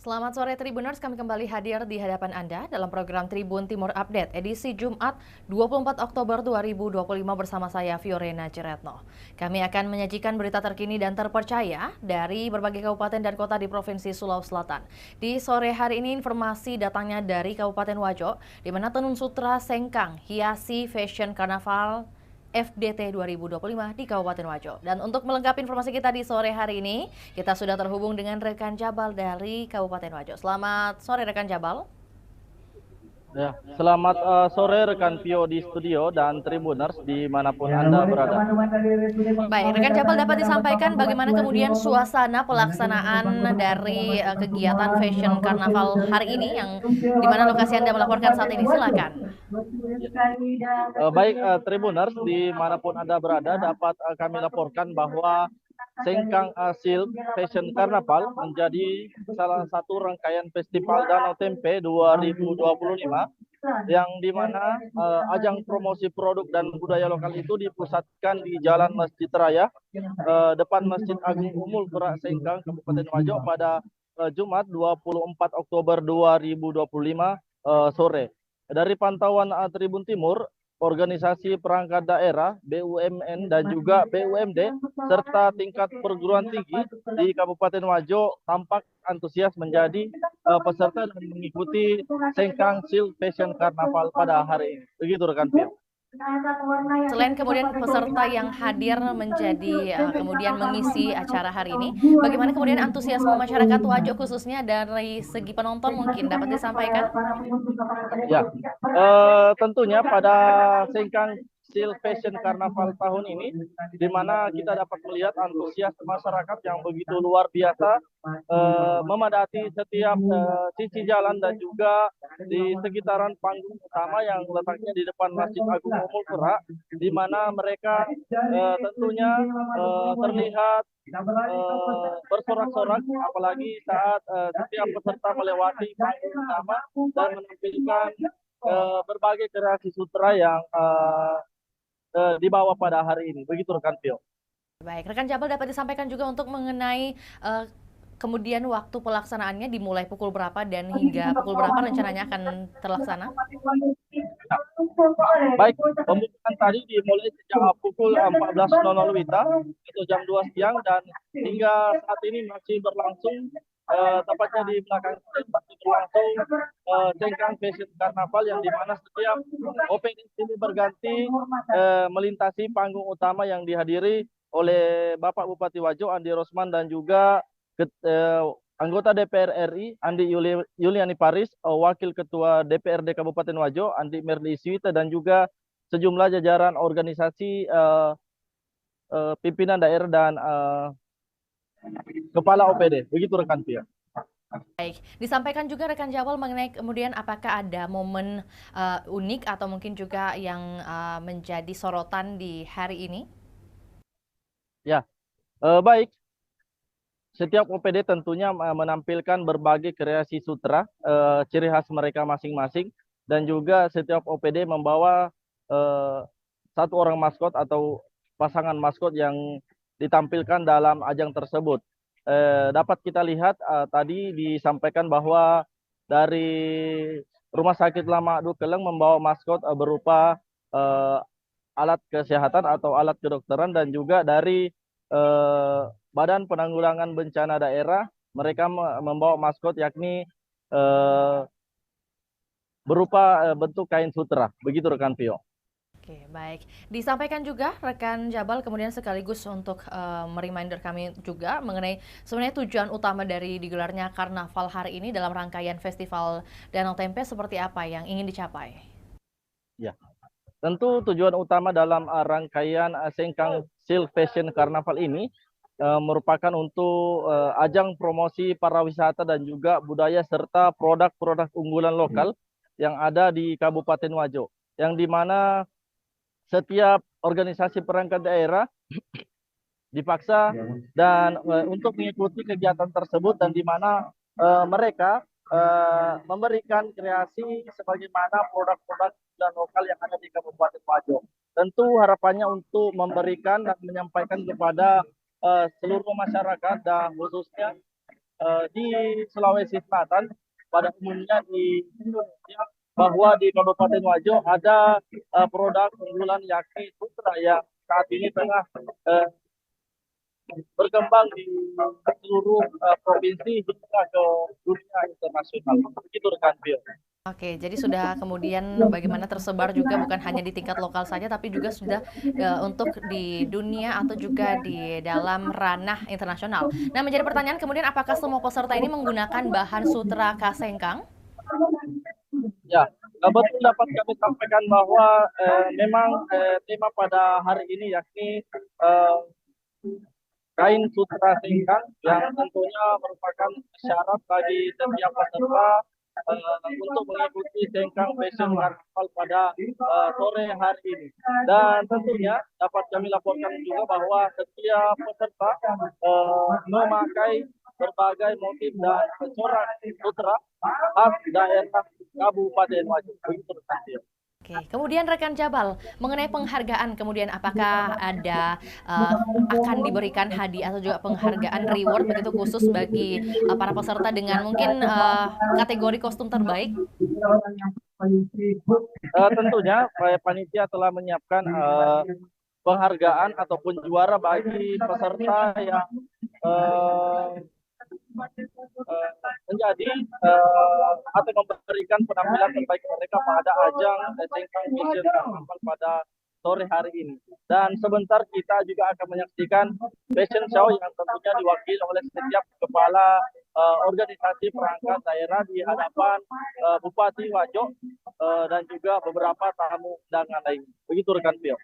Selamat sore Tribuners, kami kembali hadir di hadapan Anda dalam program Tribun Timur Update edisi Jumat 24 Oktober 2025 bersama saya Fiorena Ciretno. Kami akan menyajikan berita terkini dan terpercaya dari berbagai kabupaten dan kota di Provinsi Sulawesi Selatan. Di sore hari ini informasi datangnya dari Kabupaten Wajo, di mana Tenun Sutra Sengkang hiasi Fashion Karnaval FDT 2025 di Kabupaten Wajo. Dan untuk melengkapi informasi kita di sore hari ini, kita sudah terhubung dengan rekan Jabal dari Kabupaten Wajo. Selamat sore rekan Jabal. Ya, selamat sore rekan Pio di studio dan Tribuners dimanapun Anda berada. Baik, rekan Jabal dapat disampaikan bagaimana kemudian suasana pelaksanaan dari kegiatan Fashion Karnaval hari ini yang di mana lokasi Anda melaporkan saat ini. Silakan. Baik, Tribuners dimanapun Anda berada dapat kami laporkan bahwa Sengkang Silk Fashion Carnaval menjadi salah satu rangkaian Festival Danau Tempe 2025 yang dimana ajang promosi produk dan budaya lokal itu dipusatkan di Jalan Masjid Raya depan Masjid Agung Umul Pura Sengkang Kabupaten Wajo pada Jumat 24 Oktober 2025 sore. Dari pantauan Tribun Timur, organisasi perangkat daerah, BUMN, dan juga BUMD, serta tingkat perguruan tinggi di Kabupaten Wajo tampak antusias menjadi peserta dan mengikuti Sengkang Silk Fashion Carnaval pada hari ini. Begitu rekan Pio. Selain kemudian peserta yang hadir menjadi kemudian mengisi acara hari ini, bagaimana kemudian antusiasme masyarakat Wajo khususnya dari segi penonton mungkin dapat disampaikan? Ya, tentunya pada Sengkang Silk Fashion Carnaval tahun ini, di mana kita dapat melihat antusias masyarakat yang begitu luar biasa, memadati setiap sisi jalan dan juga di sekitaran panggung utama yang letaknya di depan Masjid Agung Umul Pura, di mana mereka tentunya terlihat bersorak-sorak, apalagi saat setiap peserta melewati panggung utama dan menampilkan berbagai kreasi sutra yang dibawa pada hari ini. Begitu rekan Pio. Baik, rekan Jabal dapat disampaikan juga untuk mengenai kemudian waktu pelaksanaannya dimulai pukul berapa dan hingga pukul berapa rencananya akan terlaksana? Baik, pembukaan tadi dimulai sejak pukul 14.00 WITA atau jam 2 siang dan hingga saat ini masih berlangsung tepatnya di belakang masih berlangsung Sengkang Fashion Carnaval yang dimana setiap OPD ini berganti melintasi panggung utama yang dihadiri oleh Bapak Bupati Wajo Andi Rosman dan juga anggota DPR RI Andi Yuliani Paris, Wakil Ketua DPRD Kabupaten Wajo Andi Merli Iswita dan juga sejumlah jajaran organisasi pimpinan daerah dan kepala OPD. Begitu rekan Pia. Baik, disampaikan juga rekan Jabal mengenai kemudian apakah ada momen unik atau mungkin juga yang menjadi sorotan di hari ini? Ya, baik. Setiap OPD tentunya menampilkan berbagai kreasi sutra, ciri khas mereka masing-masing, dan juga setiap OPD membawa satu orang maskot atau pasangan maskot yang ditampilkan dalam ajang tersebut. Dapat kita lihat tadi disampaikan bahwa dari Rumah Sakit Lama Dukeleng membawa maskot berupa alat kesehatan atau alat kedokteran, dan juga dari Badan Penanggulangan Bencana Daerah mereka membawa maskot yakni berupa bentuk kain sutra. Begitu rekan Pio. Oke, baik. Disampaikan juga rekan Jabal kemudian sekaligus untuk mereminder kami juga mengenai sebenarnya tujuan utama dari digelarnya karnaval hari ini dalam rangkaian Festival Danau Tempe seperti apa yang ingin dicapai? Ya, tentu tujuan utama dalam rangkaian Sengkang Silk Fashion Carnaval ini merupakan untuk ajang promosi pariwisata dan juga budaya serta produk-produk unggulan lokal yang ada di Kabupaten Wajo, yang dimana setiap organisasi perangkat daerah dipaksa dan untuk mengikuti kegiatan tersebut, dan di mana mereka memberikan kreasi sebagaimana produk-produk dan lokal yang ada di Kabupaten Wajo. Tentu harapannya untuk memberikan dan menyampaikan kepada seluruh masyarakat dan khususnya di Sulawesi Selatan, pada umumnya di Indonesia, bahwa di Kabupaten Wajo ada produk unggulan yakni sutra yang saat ini tengah berkembang di seluruh provinsi hingga ke dunia internasional. Begitu rekan Bill. Oke, jadi sudah kemudian bagaimana tersebar juga bukan hanya di tingkat lokal saja, tapi juga sudah untuk di dunia atau juga di dalam ranah internasional. Nah, menjadi pertanyaan kemudian apakah semua peserta ini menggunakan bahan sutra kasengkang? Ya, betul dapat kami sampaikan bahwa memang tema pada hari ini yakni kain sutra singkang yang tentunya merupakan syarat bagi setiap peserta untuk mengikuti Sengkang Fashion Carnival pada sore hari ini. Dan tentunya dapat kami laporkan juga bahwa setiap peserta memakai berbagai motif dan corak sutra khas daerah Kabupaten Wajo. Begitu saja. Oke, kemudian rekan Jabal, mengenai penghargaan, kemudian apakah ada akan diberikan hadiah atau juga penghargaan reward begitu khusus bagi para peserta dengan mungkin kategori kostum terbaik? Tentunya panitia telah menyiapkan penghargaan ataupun juara bagi peserta yang menjadi atau memberikan penampilan terbaik mereka pada ajang Sengkang Fashion Carnival pada sore hari ini. Dan sebentar kita juga akan menyaksikan fashion show yang tentunya diwakili oleh setiap kepala organisasi perangkat daerah di hadapan Bupati Wajo dan juga beberapa tamu undangan lain. Begitu rekan Pio.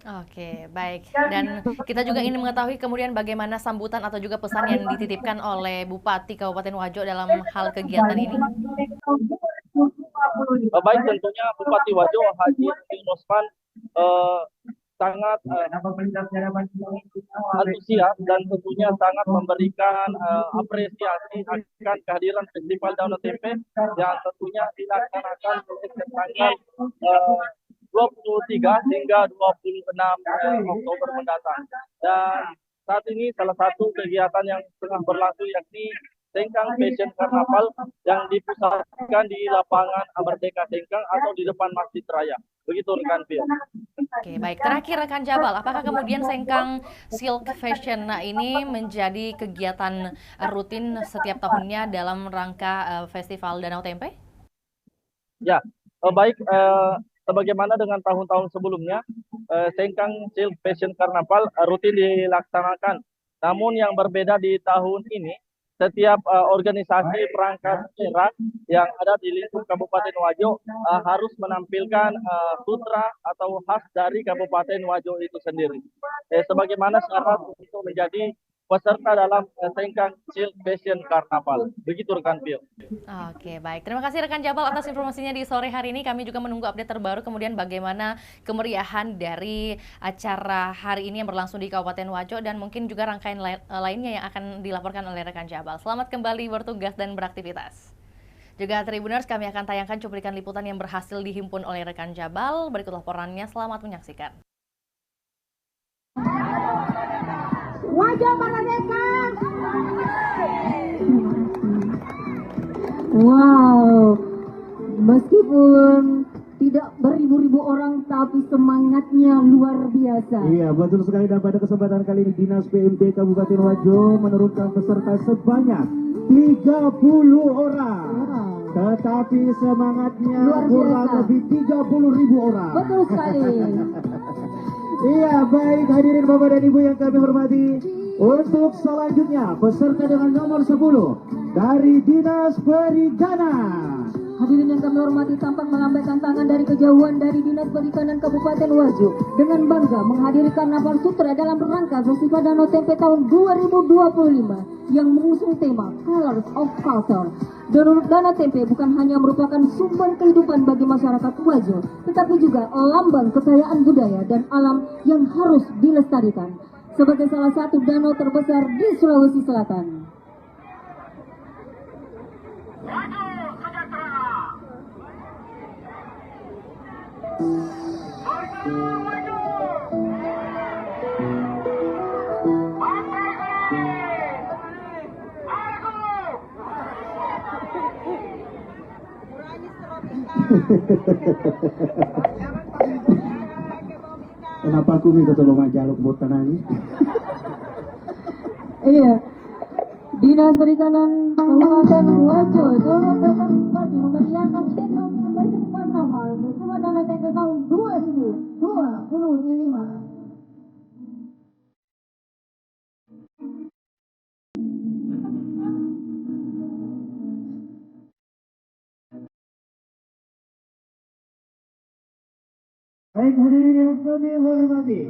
Oke, baik. Dan kita juga ingin mengetahui kemudian bagaimana sambutan atau juga pesan yang dititipkan oleh Bupati Kabupaten Wajo dalam hal kegiatan ini. Baik, tentunya Bupati Wajo Haji Rosman sangat antusias dan tentunya sangat memberikan apresiasi akan kehadiran Festival Danau Tempe yang tentunya dilaksanakan mulai tanggal 23 hingga 26 Oktober mendatang. Dan saat ini salah satu kegiatan yang tengah berlangsung yakni Sengkang Fashion Carnival yang dipusatkan di lapangan Merdeka Sengkang atau di depan Masjid Raya. Begitu rekan Pio. Oke, baik. Terakhir rekan Jabal, apakah kemudian Sengkang Silk Fashion ini menjadi kegiatan rutin setiap tahunnya dalam rangka Festival Danau Tempe? Ya, baik. Sebagaimana dengan tahun-tahun sebelumnya, Sengkang Silk Fashion Carnival rutin dilaksanakan. Namun yang berbeda di tahun ini, setiap organisasi perangkat daerah yang ada di lingkup Kabupaten Wajo harus menampilkan sutra atau khas dari Kabupaten Wajo itu sendiri. Sebagaimana syarat untuk menjadi peserta dalam Sengkang Silk Fashion Carnival. Begitu rekan Pio. Oke, baik. Terima kasih rekan Jabal atas informasinya di sore hari ini. Kami juga menunggu update terbaru kemudian bagaimana kemeriahan dari acara hari ini yang berlangsung di Kabupaten Wajo dan mungkin juga rangkaian lainnya yang akan dilaporkan oleh rekan Jabal. Selamat kembali bertugas dan beraktivitas. Juga Tribuners, kami akan tayangkan cuplikan liputan yang berhasil dihimpun oleh rekan Jabal. Berikut laporannya, selamat menyaksikan. Wajo Merdeka. Wow, meskipun tidak beribu-ribu orang, tapi semangatnya luar biasa. Iya, betul sekali. Dan pada kesempatan kali ini Dinas PMD Kabupaten Wajo menurunkan peserta sebanyak 30 orang. Tetapi semangatnya kurang lebih 30.000 orang. Betul sekali. Iya, baik hadirin Bapak dan Ibu yang kami hormati. Untuk selanjutnya peserta dengan nomor 10 dari Dinas Perikanan. Hadirin yang kami hormati, tampak melambaikan tangan dari kejauhan dari Dinas Perikanan Kabupaten Wajo dengan bangga menghadiri Karnaval Sutra dalam rangka Festival Danau Tempe tahun 2025 yang mengusung tema Colors of Culture. Danau Tempe bukan hanya merupakan sumber kehidupan bagi masyarakat Wajo, tetapi juga lambang kekayaan budaya dan alam yang harus dilestarikan sebagai salah satu danau terbesar di Sulawesi Selatan. Kenapa aku minta tolong aja lu buat tenang? Iya. Dinas Perikanan Kabupaten Wajo turut berpartisipasi memeriahkan Senam Karnaval bersama Dana TP tahun 2025. Baik, hadirin yang kami hormati.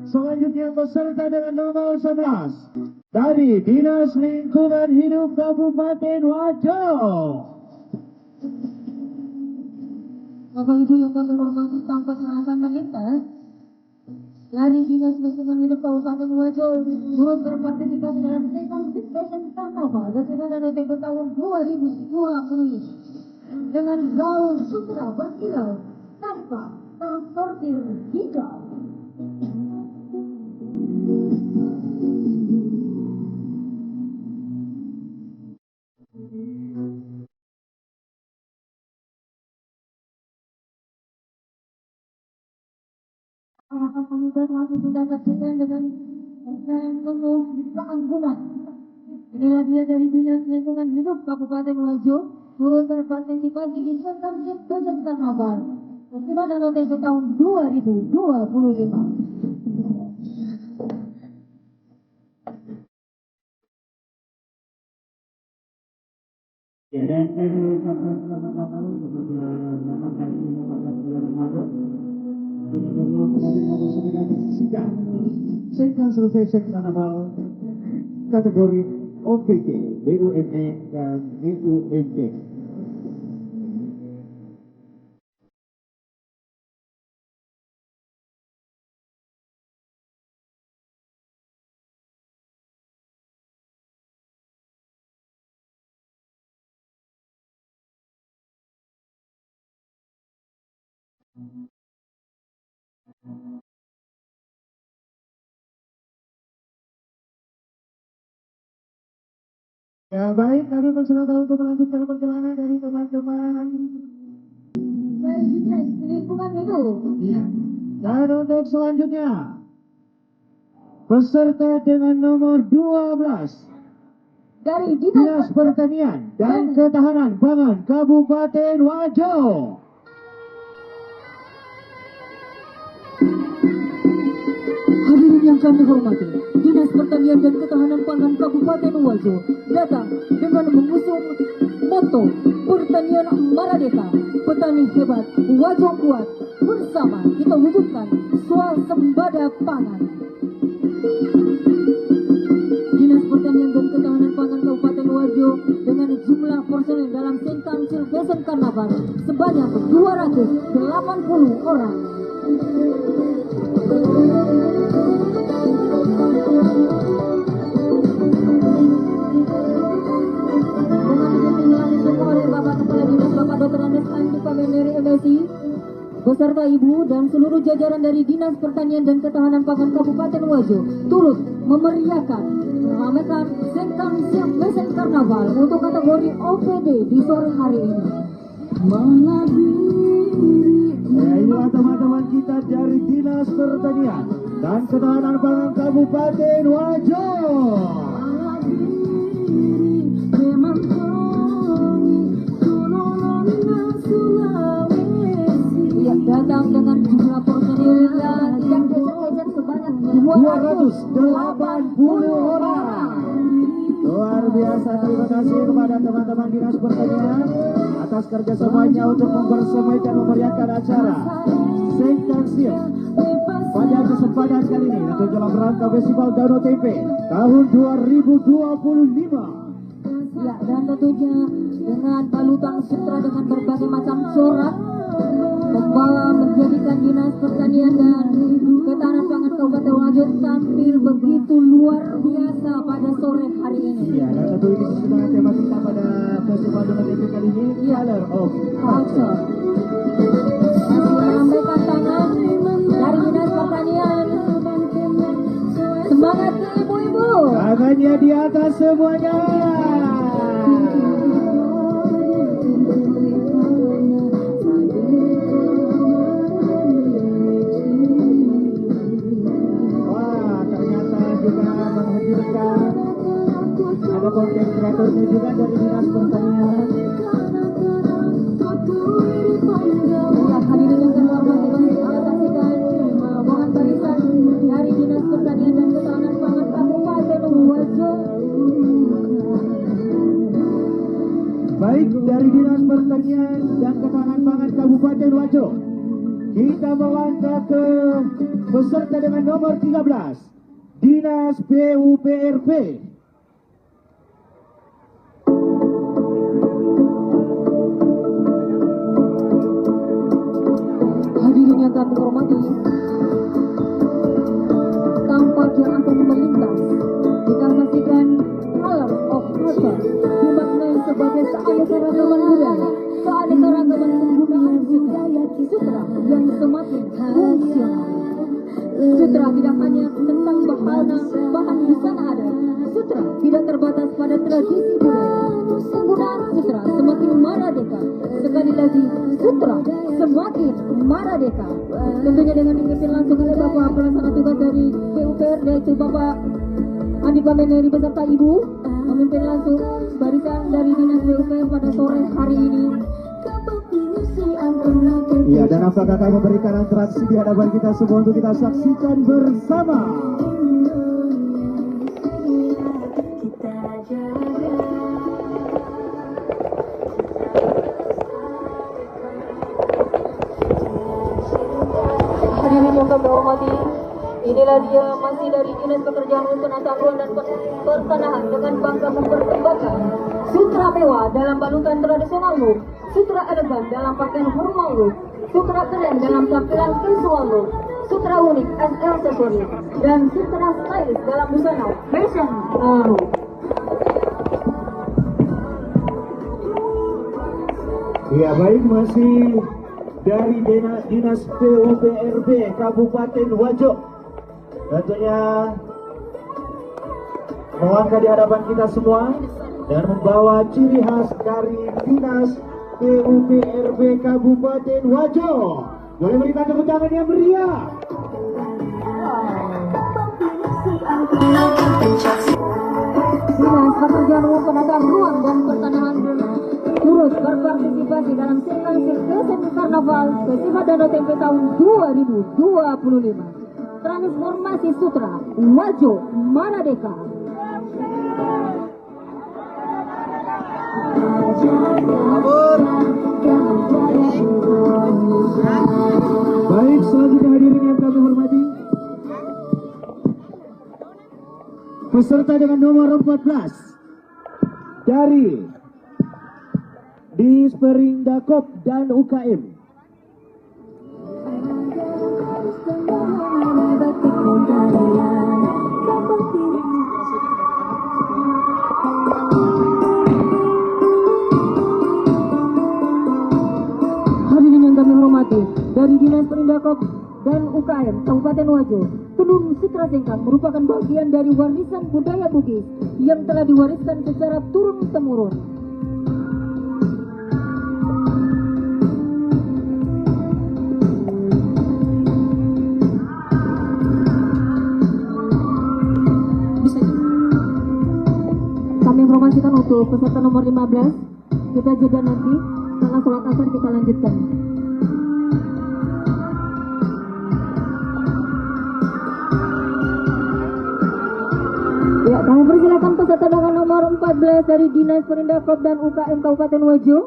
Selanjutnya peserta dengan nomor 11 dari Dinas Lingkungan Hidup Kabupaten Wajo. Bapak Ibu yang kami hormati, tanpa alasan melintas dari Dinas Lingkungan Hidup Kabupaten Wajo turut berpartisipasi dalam Senam Karnaval bersama Dana TP tahun 2020 dengan gaun sutra berkilau tanpa transportir hijau. Apakah komunitas masih tidak saksikan dengan penuh keanggunan? Inilah dia dari Dinas Lingkungan Hidup Kabupaten Wajo turut berpartisipasi di Senam Karnaval bersama Dana TP tahun 2025. Second Survation Karnaval kategori OPT, BUME dan BUMD. Ya baik, kami persilakan untuk melanjutkan perjalanan dari teman-teman. Dari Dinas Lingkungan Hidup. Dan untuk selanjutnya, peserta dengan nomor 12 Dari Dinas Pertanian dan Ketahanan Pangan Kabupaten Wajo. Hadirin yang kami hormati, Dinas Pertanian dan Ketahanan Pangan Kabupaten Wajo datang dengan mengusung moto Pertanian Maradeka, petani hebat, Wajo kuat, bersama kita wujudkan swasembada pangan. Dinas Pertanian dan Ketahanan Pangan Kabupaten Wajo dengan jumlah personel dalam Senam Silvesen Karnaval sebanyak 280 orang. Beserta Ibu dan seluruh jajaran dari Dinas Pertanian dan Ketahanan Pangan Kabupaten Wajo turut memeriahkan meramekan Senam Silvesen Karnaval untuk kategori OPD di sore hari ini. Ya, inilah teman-teman kita dari Dinas Pertanian dan Ketahanan Pangan Kabupaten Wajo. Datang dengan jumlah personil yang geser-geser sebanyak 280 orang. Luar biasa, terima kasih kepada teman-teman Dinas Pertanian atas kerjasamanya untuk mempersemai dan memeriahkan acara Senkansil pada kesempatan kali ini untuk dalam rangka Festival Danau Tempe tahun 2025. Ya, dan tentunya dengan balutan sutra dengan berbagai macam corak membawa menjadikan Dinas Pertanian dan Ketahanan Pangan Kabupaten Wajo tampil begitu luar biasa pada sore hari ini. Ya, dan tentu ini sesuai dengan tema kita pada Festival Danau Tempe kali ini, Color of Culture. Masih melambaikan tangan dari Dinas Pertanian. Semangat ibu-ibu. Tangannya di atas semuanya. konten kreatornya juga dari Dinas Pertanian. Ya, hadirin yang kami hormati, kita saksikan rombongan barisan dari Dinas Pertanian dan Ketahanan Pangan Kabupaten Wajo. Baik, dari Dinas Pertanian dan Ketahanan Pangan Kabupaten Wajo, kita melangkah ke peserta dengan nomor 13, Dinas PUPRP. Hadirin yang kami hormati, tampak yang akan melintas, kita saksikan Color of Nature dimaknai sebagai keanekaragaman budaya, keanekaragaman pembumian budaya sutra yang semakin fungsional. Sutra tidak hanya tentang bahan busana adat. Sutra tidak terbatas pada tradisi budaya. Penggunaan sutra semakin maradeka. Sekali lagi, sutra semakin maradeka. Tentunya dengan dipimpin langsung oleh Bapak Pelaksana Tugas dari PUPR, yaitu Bapak Andi Pameneri beserta Ibu, memimpin langsung barisan dari Dinas PUPR pada sore hari ini. Ya, dan apakah akan memberikan interaksi di hadapan kita semua untuk kita saksikan bersama. Hadirin yang kami hormati, inilah dia masih dari Dinas Pekerjaan Urusan Tanggungan dan Pertanahan dengan bangga mempersembahkan sutra mewah dalam balutan tradisional look, sutra elegan dalam pakaian formal look, sutra keren dalam tampilan casual look, sutra unik as accessory, dan sutra stylish dalam busana fashion look. Ya, baik, masih dari Dinas PUPRP Kabupaten Wajo. Tentunya melangkah di hadapan kita semua dan membawa ciri khas dari Dinas PUPRP Kabupaten Wajo. Boleh berikan tepuk tangan yang meriah. Dinas Pekerjaan Umum Penataan Ruang dan Pertanahan turut berpartisipasi dalam Single Circus Karnaval Festival Danau Tempe tahun 2025. Transformasi Sutra Wajo Maradeka. Baik, selanjutnya hadirin yang kami hormati, peserta dengan nomor 14 dari Disperindakop dan UKM. Hadirin yang kami hormati, dari Dinas Perindakop dan UKM Kabupaten Wajo, tenun sutra singkang merupakan bagian dari warisan budaya Bugis yang telah diwariskan secara turun-temurun. Kami informasikan untuk peserta nomor 15, kita jeda nanti, setelah sholat asar kita lanjutkan. Ya, kami persilakan peserta dengan nomor 14 dari Dinas Perindakop dan UKM Kabupaten Wajo.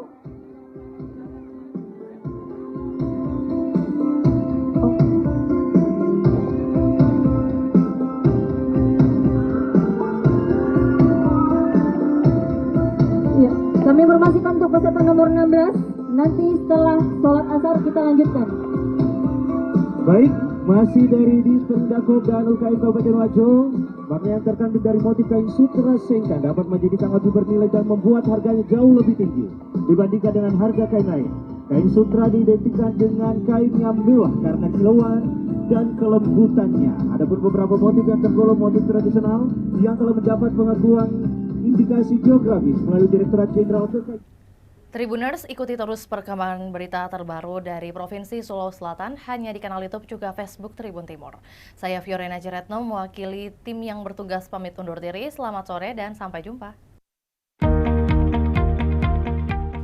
Ya, kami informasikan untuk peserta nomor 16, nanti setelah sholat asar kita lanjutkan. Baik, masih dari Disperindakop dan UKM Kabupaten Wajo, pakaian terkandung dari motif kain sutra singkang dapat menjadikan lebih bernilai dan membuat harganya jauh lebih tinggi dibandingkan dengan harga kain lain. Kain sutra diidentikan dengan kain yang mewah karena kilauan dan kelembutannya. Adapun beberapa motif yang tergolong motif tradisional yang telah mendapat pengakuan indikasi geografis melalui Direktorat Jenderal terkait. Tribuners, ikuti terus perkembangan berita terbaru dari Provinsi Sulawesi Selatan hanya di kanal YouTube juga Facebook Tribun Timur. Saya Fiorena Ciretno mewakili tim yang bertugas pamit undur diri. Selamat sore dan sampai jumpa.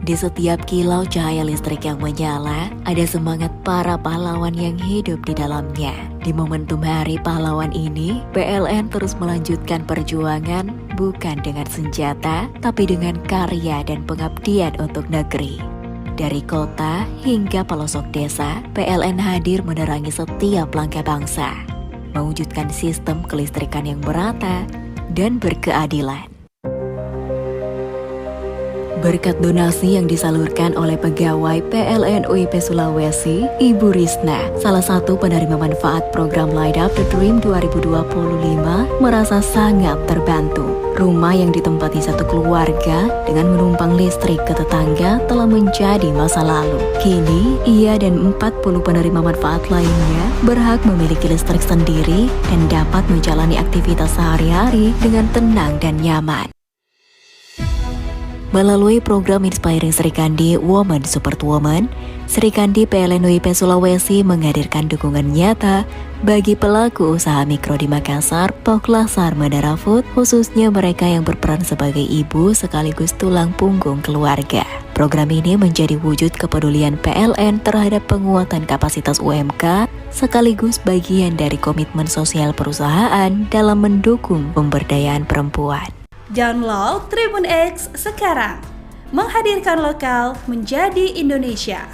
Di setiap kilau cahaya listrik yang menyala, ada semangat para pahlawan yang hidup di dalamnya. Di momentum Hari Pahlawan ini, PLN terus melanjutkan perjuangan bukan dengan senjata, tapi dengan karya dan pengabdian untuk negeri. Dari kota hingga pelosok desa, PLN hadir menerangi setiap langkah bangsa, mewujudkan sistem kelistrikan yang merata dan berkeadilan. Berkat donasi yang disalurkan oleh pegawai PLN UIP Sulawesi, Ibu Risna, salah satu penerima manfaat program Light Up the Dream 2025, merasa sangat terbantu. Rumah yang ditempati satu keluarga dengan menumpang listrik ke tetangga telah menjadi masa lalu. Kini, ia dan 40 penerima manfaat lainnya berhak memiliki listrik sendiri dan dapat menjalani aktivitas sehari-hari dengan tenang dan nyaman. Melalui program Inspiring Sri Kandi Woman Support Woman, Sri Kandi PLN UIP Sulawesi menghadirkan dukungan nyata bagi pelaku usaha mikro di Makassar, Poklasar, Mandara Food, khususnya mereka yang berperan sebagai ibu sekaligus tulang punggung keluarga. Program ini menjadi wujud kepedulian PLN terhadap penguatan kapasitas UMK, sekaligus bagian dari komitmen sosial perusahaan dalam mendukung pemberdayaan perempuan. Download Tribun X sekarang, menghadirkan lokal menjadi Indonesia.